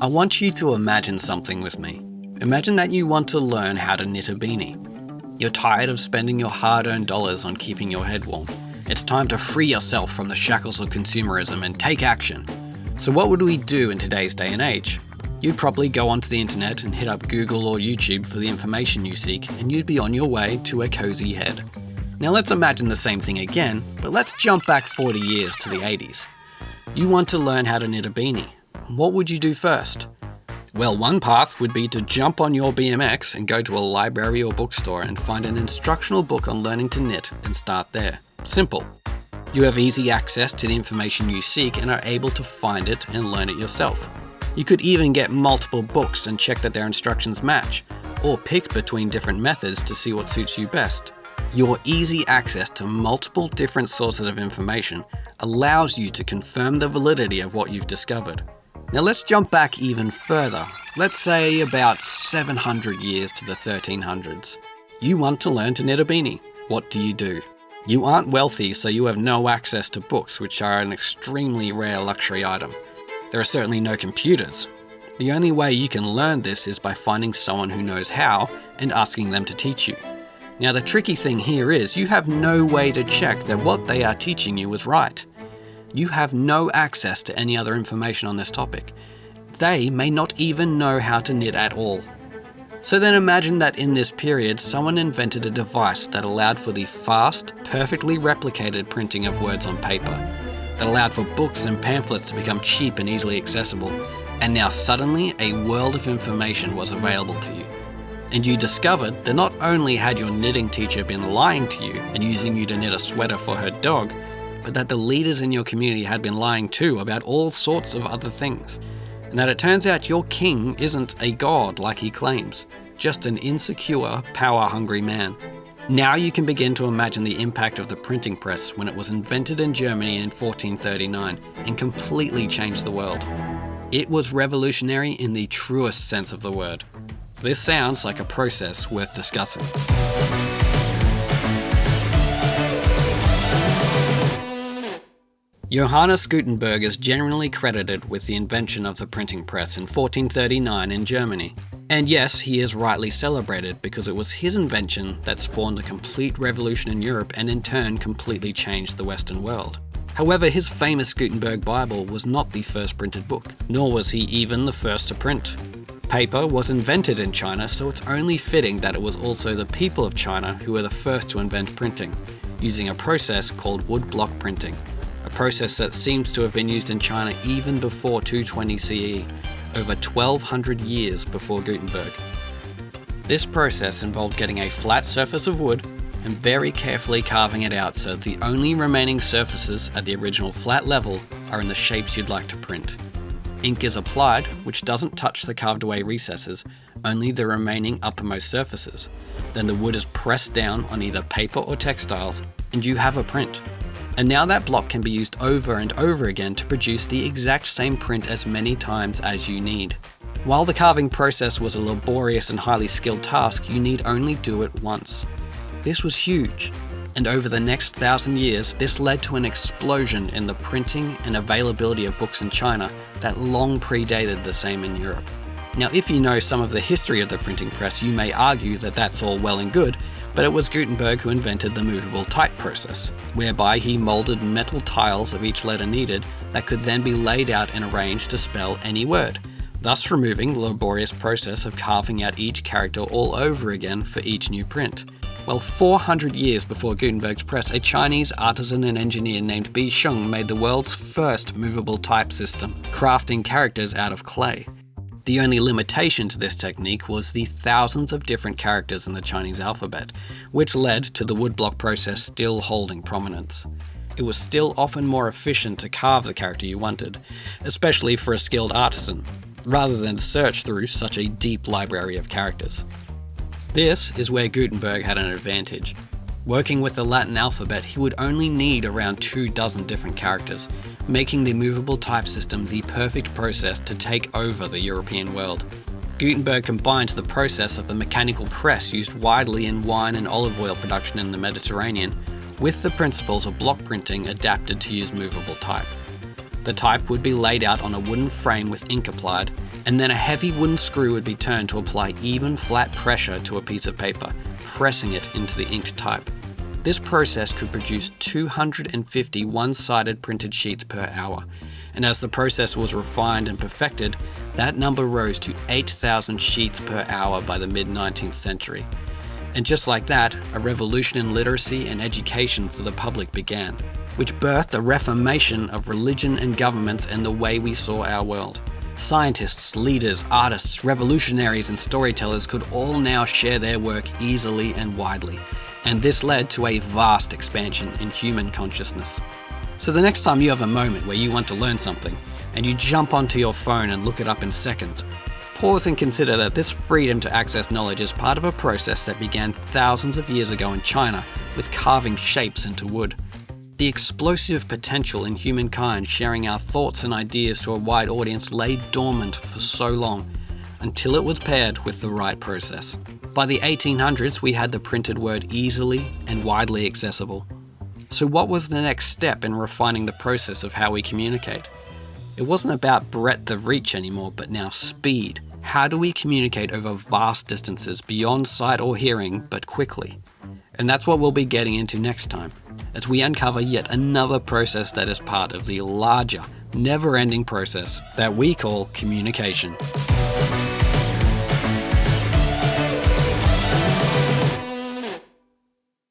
I want you to imagine something with me. Imagine that you want to learn how to knit a beanie. You're tired of spending your hard-earned dollars on keeping your head warm. It's time to free yourself from the shackles of consumerism and take action. So what would we do in today's day and age? You'd probably go onto the internet and hit up Google or YouTube for the information you seek, and you'd be on your way to a cozy head. Now let's imagine the same thing again, but let's jump back 40 years to the 80s. You want to learn how to knit a beanie. What would you do first? Well, one path would be to jump on your BMX and go to a library or bookstore and find an instructional book on learning to knit and start there. Simple. You have easy access to the information you seek and are able to find it and learn it yourself. You could even get multiple books and check that their instructions match, or pick between different methods to see what suits you best. Your easy access to multiple different sources of information allows you to confirm the validity of what you've discovered. Now let's jump back even further. Let's say about 700 years to the 1300s. You want to learn to knit a beanie. What do? You aren't wealthy, so you have no access to books, which are an extremely rare luxury item. There are certainly no computers. The only way you can learn this is by finding someone who knows how and asking them to teach you. Now the tricky thing here is you have no way to check that what they are teaching you is right. You have no access to any other information on this topic. They may not even know how to knit at all. So then imagine that in this period, someone invented a device that allowed for the fast, perfectly replicated printing of words on paper, that allowed for books and pamphlets to become cheap and easily accessible, and now suddenly a world of information was available to you. And you discovered that not only had your knitting teacher been lying to you and using you to knit a sweater for her dog, but that the leaders in your community had been lying too about all sorts of other things. And that it turns out your king isn't a god like he claims, just an insecure, power-hungry man. Now you can begin to imagine the impact of the printing press when it was invented in Germany in 1439 and completely changed the world. It was revolutionary in the truest sense of the word. This sounds like a process worth discussing. Johannes Gutenberg is generally credited with the invention of the printing press in 1439 in Germany. And yes, he is rightly celebrated because it was his invention that spawned a complete revolution in Europe and in turn completely changed the Western world. However, his famous Gutenberg Bible was not the first printed book, nor was he even the first to print. Paper was invented in China, so it's only fitting that it was also the people of China who were the first to invent printing, using a process called woodblock printing. A process that seems to have been used in China even before 220 CE, over 1200 years before Gutenberg. This process involved getting a flat surface of wood and very carefully carving it out so that the only remaining surfaces at the original flat level are in the shapes you'd like to print. Ink is applied, which doesn't touch the carved away recesses, only the remaining uppermost surfaces. Then the wood is pressed down on either paper or textiles, and you have a print. And now that block can be used over and over again to produce the exact same print as many times as you need. While the carving process was a laborious and highly skilled task, you need only do it once. This was huge, and over the next 1,000 years, this led to an explosion in the printing and availability of books in China that long predated the same in Europe. Now, if you know some of the history of the printing press, you may argue that that's all well and good, but it was Gutenberg who invented the movable type process, whereby he molded metal tiles of each letter needed that could then be laid out and arranged to spell any word, thus removing the laborious process of carving out each character all over again for each new print. Well, 400 years before Gutenberg's press, a Chinese artisan and engineer named Bi Sheng made the world's first movable type system, crafting characters out of clay. The only limitation to this technique was the thousands of different characters in the Chinese alphabet, which led to the woodblock process still holding prominence. It was still often more efficient to carve the character you wanted, especially for a skilled artisan, rather than search through such a deep library of characters. This is where Gutenberg had an advantage. Working with the Latin alphabet, he would only need around 24 different characters, making the movable type system the perfect process to take over the European world. Gutenberg combined the process of the mechanical press used widely in wine and olive oil production in the Mediterranean with the principles of block printing adapted to use movable type. The type would be laid out on a wooden frame with ink applied, and then a heavy wooden screw would be turned to apply even flat pressure to a piece of paper, pressing it into the inked type. This process could produce 250 one-sided printed sheets per hour, and as the process was refined and perfected, that number rose to 8,000 sheets per hour by the mid-19th century. And just like that, a revolution in literacy and education for the public began, which birthed a reformation of religion and governments and the way we saw our world. Scientists, leaders, artists, revolutionaries, and storytellers could all now share their work easily and widely, and this led to a vast expansion in human consciousness. So the next time you have a moment where you want to learn something, and you jump onto your phone and look it up in seconds, pause and consider that this freedom to access knowledge is part of a process that began thousands of years ago in China with carving shapes into wood. The explosive potential in humankind sharing our thoughts and ideas to a wide audience lay dormant for so long, until it was paired with the right process. By the 1800s, we had the printed word easily and widely accessible. So what was the next step in refining the process of how we communicate? It wasn't about breadth of reach anymore, but now speed. How do we communicate over vast distances beyond sight or hearing, but quickly? And that's what we'll be getting into next time, as we uncover yet another process that is part of the larger, never-ending process that we call communication.